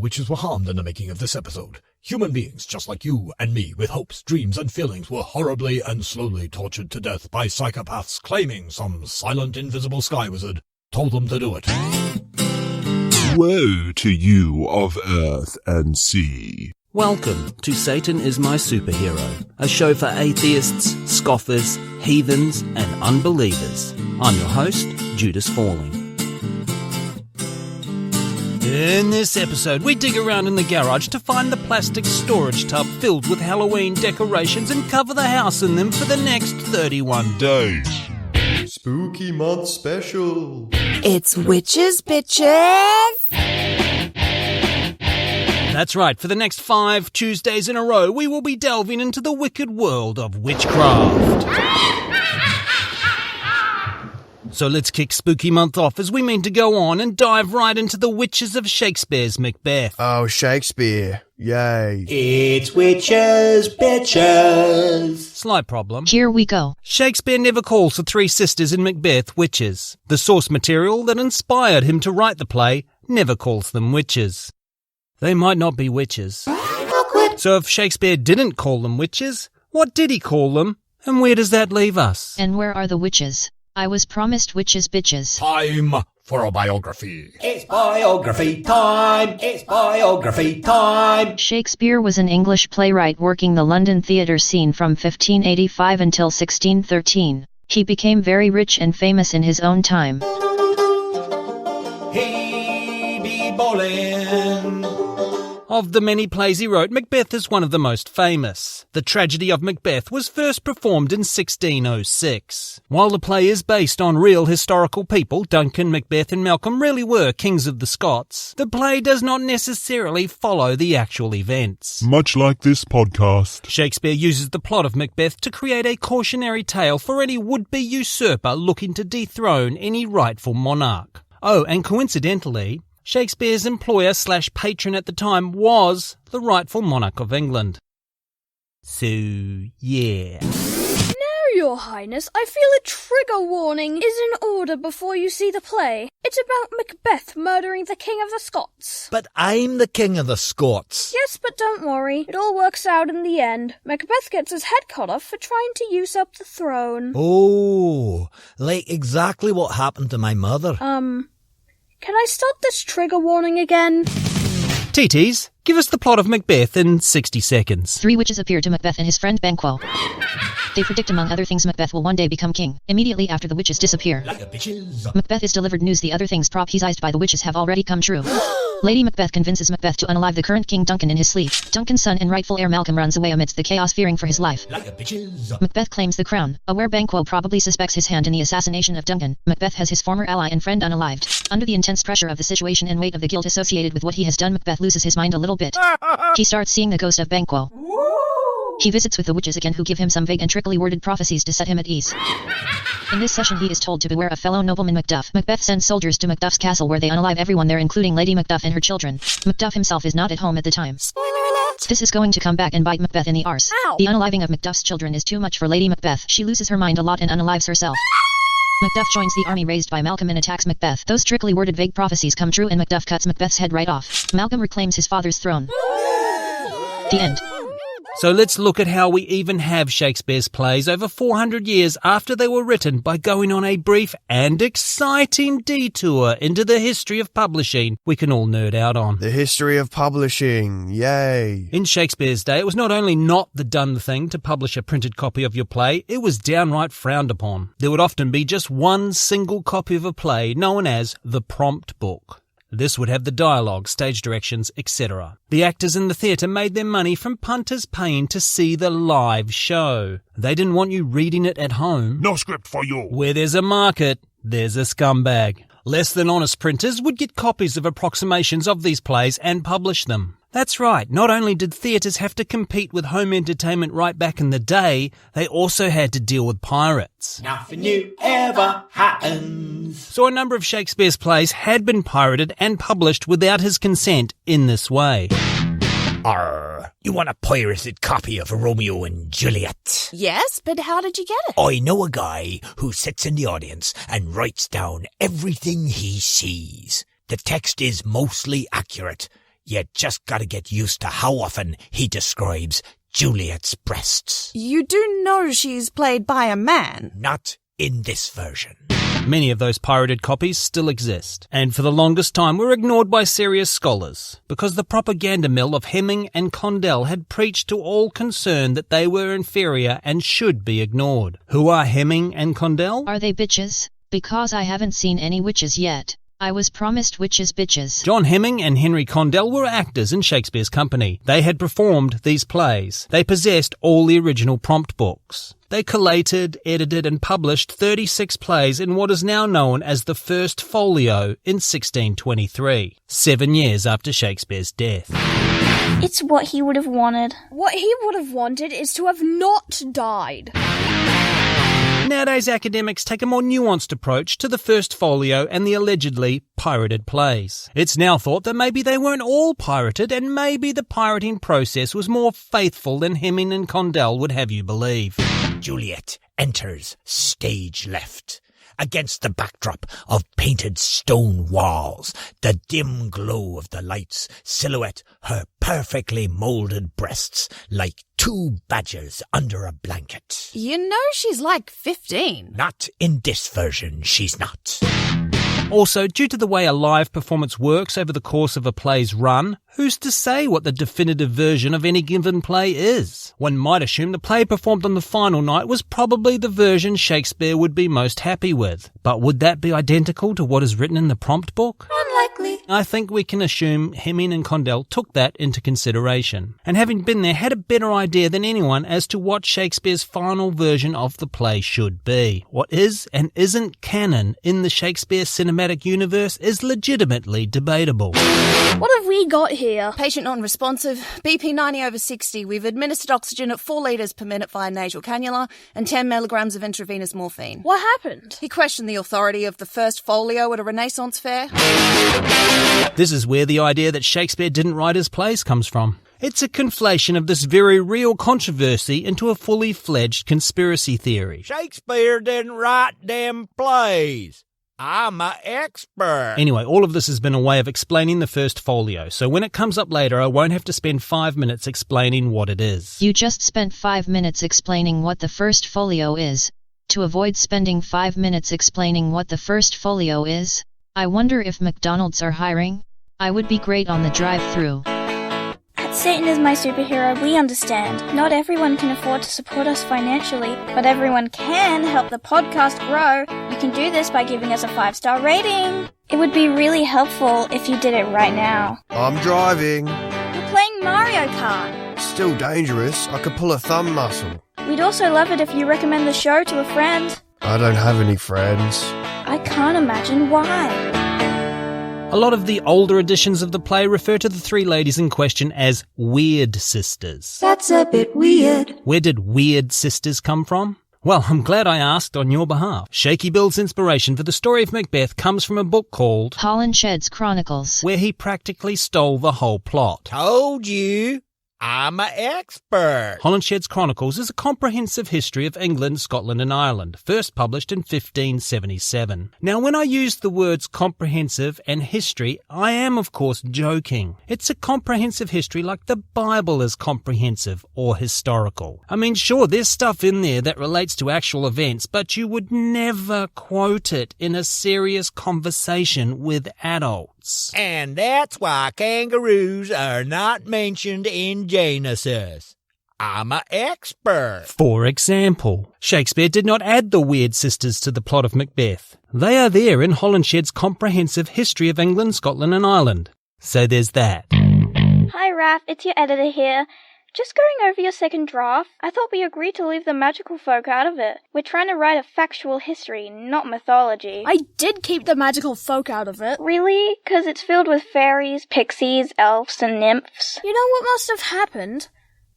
witches were harmed in the making of this episode. Human beings, just like you and me, with hopes, dreams, and feelings, were horribly and slowly tortured to death by psychopaths claiming some silent, invisible sky wizard told them to do it. Woe to you of earth and sea. Welcome to Satan is My Superhero, a show for atheists, scoffers, heathens, and unbelievers. I'm your host, Judas Falling. In this episode, we dig around in the garage to find the plastic storage tub filled with Halloween decorations and cover the house in them for the next 31 days. Spooky month special. It's witches, bitches! That's right, for the next 5 Tuesdays in a row, we will be delving into the wicked world of witchcraft. So let's kick Spooky Month off as we mean to go on and dive right into the witches of Shakespeare's Macbeth. Oh, Shakespeare. Yay. It's witches, bitches. Slight problem. Here we go. Shakespeare never calls the three sisters in Macbeth witches. The source material that inspired him to write the play never calls them witches. They might not be witches. So if Shakespeare didn't call them witches, what did he call them? And where does that leave us? And where are the witches? I was promised witches, bitches. Time for a biography. It's biography time. It's biography time. Shakespeare was an English playwright working the London theatre scene from 1585 until 1613. He became very rich and famous in his own time. He be bowling. Of the many plays he wrote, Macbeth is one of the most famous. The Tragedie of Macbeth was first performed in 1606. While the play is based on real historical people, Duncan, Macbeth and Malcolm really were kings of the Scots, the play does not necessarily follow the actual events. Much like this podcast. Shakespeare uses the plot of Macbeth to create a cautionary tale for any would-be usurper looking to dethrone any rightful monarch. Oh, and coincidentally, Shakespeare's employer/patron at the time was the rightful monarch of England. So, yeah. No, Your Highness, I feel a trigger warning is in order before you see the play. It's about Macbeth murdering the King of the Scots. But I'm the King of the Scots. Yes, but don't worry. It all works out in the end. Macbeth gets his head cut off for trying to usurp the throne. Oh, like exactly what happened to my mother. Can I start this trigger warning again? TTs, give us the plot of Macbeth in 60 seconds. 3 witches appear to Macbeth and his friend Banquo. They predict, among other things, Macbeth will one day become king. Immediately after the witches disappear, Macbeth is delivered news the other things prophesied by the witches have already come true. Lady Macbeth convinces Macbeth to unalive the current king Duncan in his sleep. Duncan's son and rightful heir Malcolm runs away amidst the chaos, fearing for his life. Macbeth claims the crown. Aware Banquo probably suspects his hand in the assassination of Duncan, Macbeth has his former ally and friend unalived. Under the intense pressure of the situation and weight of the guilt associated with what he has done, Macbeth loses his mind a little bit. He starts seeing the ghost of Banquo. He visits with the witches again, who give him some vague and trickily worded prophecies to set him at ease. In this session he is told to beware of fellow nobleman Macduff. Macbeth sends soldiers to Macduff's castle where they unalive everyone there, including Lady Macduff and her children. Macduff himself is not at home at the time. Spoiler alert! This is going to come back and bite Macbeth in the arse. Ow. The unaliving of Macduff's children is too much for Lady Macbeth. She loses her mind a lot and unalives herself. Macduff joins the army raised by Malcolm and attacks Macbeth. Those strictly worded vague prophecies come true and Macduff cuts Macbeth's head right off. Malcolm reclaims his father's throne. The end. So let's look at how we even have Shakespeare's plays over 400 years after they were written by going on a brief and exciting detour into the history of publishing we can all nerd out on. The history of publishing. Yay. In Shakespeare's day, it was not only not the done thing to publish a printed copy of your play, it was downright frowned upon. There would often be just one single copy of a play known as the prompt book. This would have the dialogue, stage directions, etc. The actors in the theatre made their money from punters paying to see the live show. They didn't want you reading it at home. No script for you. Where there's a market, there's a scumbag. Less than honest printers would get copies of approximations of these plays and publish them. That's right, not only did theatres have to compete with home entertainment right back in the day, they also had to deal with pirates. Nothing new ever happens. So a number of Shakespeare's plays had been pirated and published without his consent in this way. Arr, you want a pirated copy of Romeo and Juliet? Yes, but how did you get it? I know a guy who sits in the audience and writes down everything he sees. The text is mostly accurate. You just gotta get used to how often he describes Juliet's breasts. You do know she's played by a man. Not in this version. Many of those pirated copies still exist, and for the longest time were ignored by serious scholars, because the propaganda mill of Hemming and Condell had preached to all concerned that they were inferior and should be ignored. Who are Hemming and Condell? Are they bitches? Because I haven't seen any witches yet. I was promised witches bitches. John Hemming and Henry Condell were actors in Shakespeare's company. They had performed these plays. They possessed all the original prompt books. They collated, edited and published 36 plays in what is now known as the First Folio in 1623, 7 years after Shakespeare's death. It's what he would have wanted. What he would have wanted is to have not died. Nowadays, academics take a more nuanced approach to the First Folio and the allegedly pirated plays. It's now thought that maybe they weren't all pirated, and maybe the pirating process was more faithful than Hemming and Condell would have you believe. Juliet enters stage left. Against the backdrop of painted stone walls, the dim glow of the lights silhouette her perfectly moulded breasts like two badgers under a blanket. You know she's like 15. Not in this version, she's not. Also, due to the way a live performance works over the course of a play's run, who's to say what the definitive version of any given play is? One might assume the play performed on the final night was probably the version Shakespeare would be most happy with. But would that be identical to what is written in the prompt book? Unlikely. I think we can assume Hemming and Condell took that into consideration, and having been there had a better idea than anyone as to what Shakespeare's final version of the play should be. What is and isn't canon in the Shakespeare cinematic universe is legitimately debatable. What have we got here? Patient non-responsive, BP 90/60. We've administered oxygen at 4 litres per minute via nasal cannula and 10 milligrams of intravenous morphine. What happened? He questioned the authority of the First Folio at a Renaissance fair. This is where the idea that Shakespeare didn't write his plays comes from. It's a conflation of this very real controversy into a fully fledged conspiracy theory. Shakespeare didn't write them plays. I'm an expert. Anyway, all of this has been a way of explaining the First Folio, so when it comes up later, I won't have to spend 5 minutes explaining what it is. You just spent 5 minutes explaining what the First Folio is. To avoid spending 5 minutes explaining what the First Folio is, I wonder if McDonald's are hiring? I would be great on the drive-thru. Satan is my superhero, we understand. Not everyone can afford to support us financially, but everyone can help the podcast grow. You can do this by giving us a 5-star rating. It would be really helpful if you did it right now. I'm driving. You're playing Mario Kart. Still dangerous. I could pull a thumb muscle. We'd also love it if you recommend the show to a friend. I don't have any friends. I can't imagine why. A lot of the older editions of the play refer to the three ladies in question as Weird Sisters. That's a bit weird. Where did Weird Sisters come from? Well, I'm glad I asked on your behalf. Shaky Bill's inspiration for the story of Macbeth comes from a book called Holinshed's Chronicles, where he practically stole the whole plot. Told you. I'm an expert. Holinshed's Chronicles is a comprehensive history of England, Scotland and Ireland, first published in 1577. Now, when I use the words comprehensive and history, I am, of course, joking. It's a comprehensive history like the Bible is comprehensive or historical. I mean, sure, there's stuff in there that relates to actual events, but you would never quote it in a serious conversation with adults. And that's why kangaroos are not mentioned in Genesis. I'm an expert. For example, Shakespeare did not add the Weird Sisters to the plot of Macbeth. They are there in Holinshed's comprehensive history of England, Scotland and Ireland. So there's that. Hi Raph, it's your editor here. Just going over your second draft, I thought we agreed to leave the magical folk out of it. We're trying to write a factual history, not mythology. I did keep the magical folk out of it. Really? 'Cause it's filled with fairies, pixies, elves, and nymphs. You know what must have happened?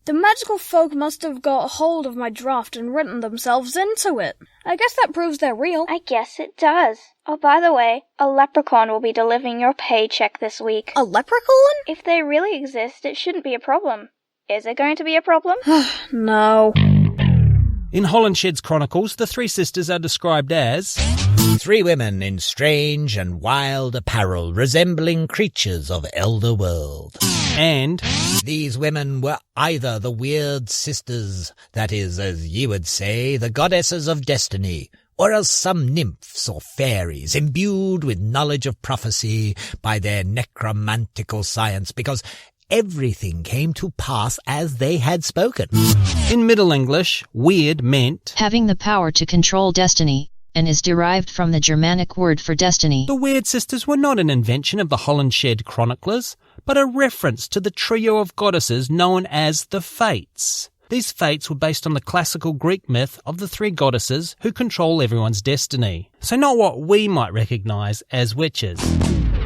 The magical folk must have got hold of my draft and written themselves into it. I guess that proves they're real. I guess it does. Oh, by the way, a leprechaun will be delivering your paycheck this week. A leprechaun? If they really exist, it shouldn't be a problem. Is it going to be a problem? No. In Holinshed's chronicles, the three sisters are described as 3 women in strange and wild apparel, resembling creatures of elder world. and These women were either the weird sisters, that is, as ye would say, the goddesses of destiny, or else some nymphs or fairies imbued with knowledge of prophecy by their necromantical science, because everything came to pass as they had spoken. in Middle English, weird meant having the power to control destiny, and is derived from the Germanic word for destiny. the Weird Sisters were not an invention of the Holinshed chroniclers, but a reference to the trio of goddesses known as the Fates. These Fates were based on the classical Greek myth of the 3 goddesses who control everyone's destiny. So not what we might recognise as witches.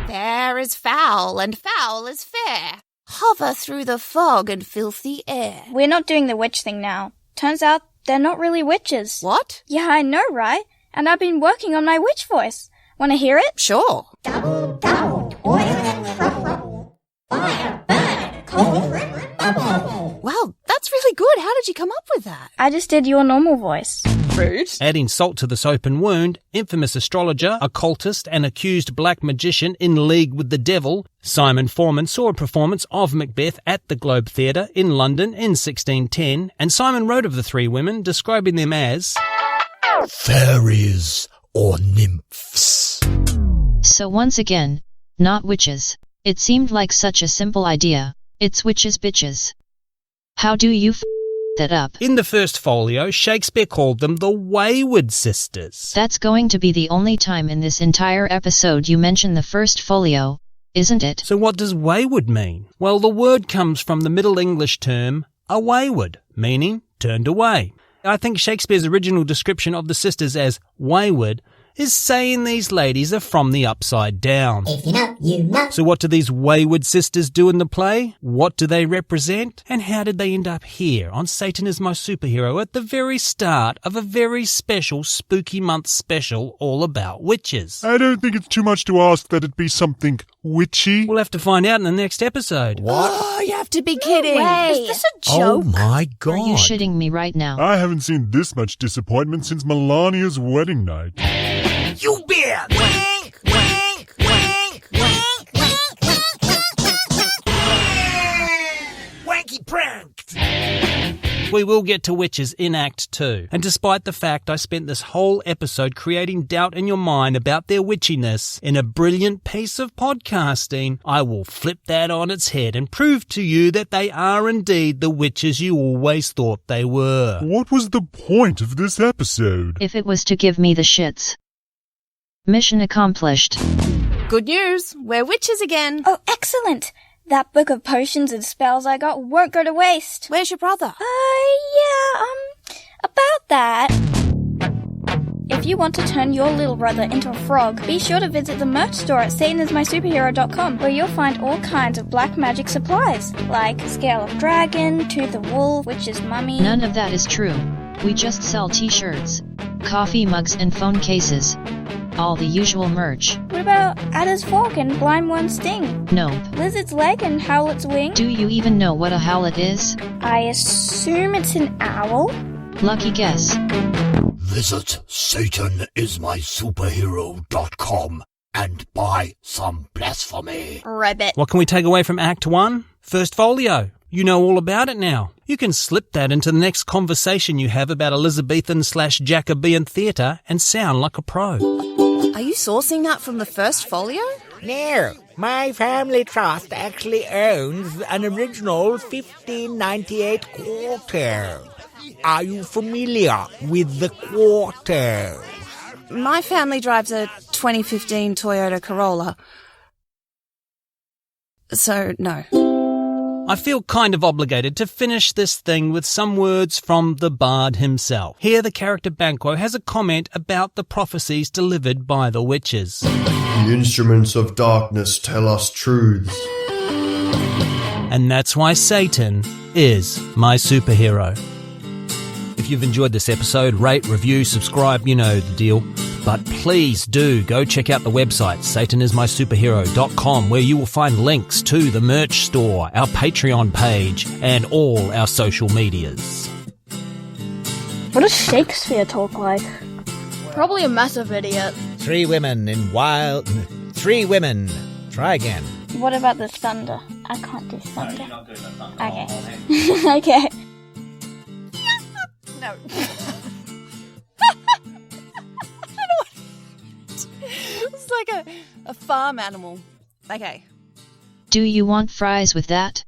Fair is foul, and foul is fair. Hover through the fog and filthy air. We're not doing the witch thing now. Turns out they're not really witches. What? Yeah, I know, right? And I've been working on my witch voice. Want to hear it? Sure. Double, double, toil and trouble. Fire, burn, cold, bubble. Wow, that's really good. How did you come up with that? I just did your normal voice. Rude. Adding salt to this open wound, infamous astrologer, occultist and accused black magician in league with the devil, Simon Foreman saw a performance of Macbeth at the Globe Theatre in London in 1610, and Simon wrote of the 3 women, describing them as Fairies or nymphs. So once again, not witches. It seemed like such a simple idea. It's witches bitches. How do you that up? In the first folio, Shakespeare called them the Wayward Sisters. That's going to be the only time in this entire episode you mention the first folio, isn't it? So what does wayward mean? Well, the word comes from the Middle English term awayward, meaning turned away. I think Shakespeare's original description of the sisters as wayward is saying these ladies are from the upside down. If you know, you know. So what do these wayward sisters do in the play? What do they represent? And how did they end up here on Satan is My Superhero at the very start of a very special Spooky Month special all about witches? I don't think it's too much to ask that it be something witchy. We'll have to find out in the next episode. What? Oh, you have to be kidding. way. Is this a Oh joke? my god. Are you shitting me right now? I haven't seen this much disappointment since Melania's wedding night. You bear! Wink! Wink! Wink! Wink! Wanky pranked! We will get to witches in Act 2. And despite the fact I spent this whole episode creating doubt in your mind about their witchiness in a brilliant piece of podcasting, I will flip that on its head and prove to you that they are indeed the witches you always thought they were. What was the point of this episode? If it was to give me the shits. Mission accomplished. Good news. We're witches again. Oh, excellent. That book of potions and spells I got won't go to waste. Where's your brother? About that. If you want to turn your little brother into a frog, be sure to visit the merch store at satanismysuperhero.com, where you'll find all kinds of black magic supplies, like Scale of Dragon, Tooth of Wolf, Witch's Mummy. None of that is true. We just sell t-shirts, coffee mugs and phone cases. All the usual merch. What about Adder's Fork and Blind One's Sting? Nope. Lizard's Leg and Howlet's Wing? Do you even know what a howlet is? I assume it's an owl? Lucky guess. Visit satanismysuperhero.com and buy some blasphemy. Rabbit. What can we take away from Act 1? First folio. You know all about it now. You can slip that into the next conversation you have about Elizabethan/Jacobean theatre and sound like a pro. Are you sourcing that from the first folio? No, my family trust actually owns an original 1598 quarto. Are you familiar with the quarto? My family drives a 2015 Toyota Corolla. So, no. I feel kind of obligated to finish this thing with some words from the bard himself. Here the character Banquo has a comment about the prophecies delivered by the witches. The instruments of darkness tell us truths. And that's why Satan is my superhero. If you've enjoyed this episode, rate, review, subscribe, you know the deal. But please do go check out the website, satanismysuperhero.com, where you will find links to the merch store, our Patreon page, and all our social medias. What does Shakespeare talk like? Probably a massive idiot. 3 women in wild... 3 women. Try again. What about the thunder? I can't do thunder. No, you're not doing the thunder. Okay. Okay. No. It's like a farm animal. Okay. Do you want fries with that?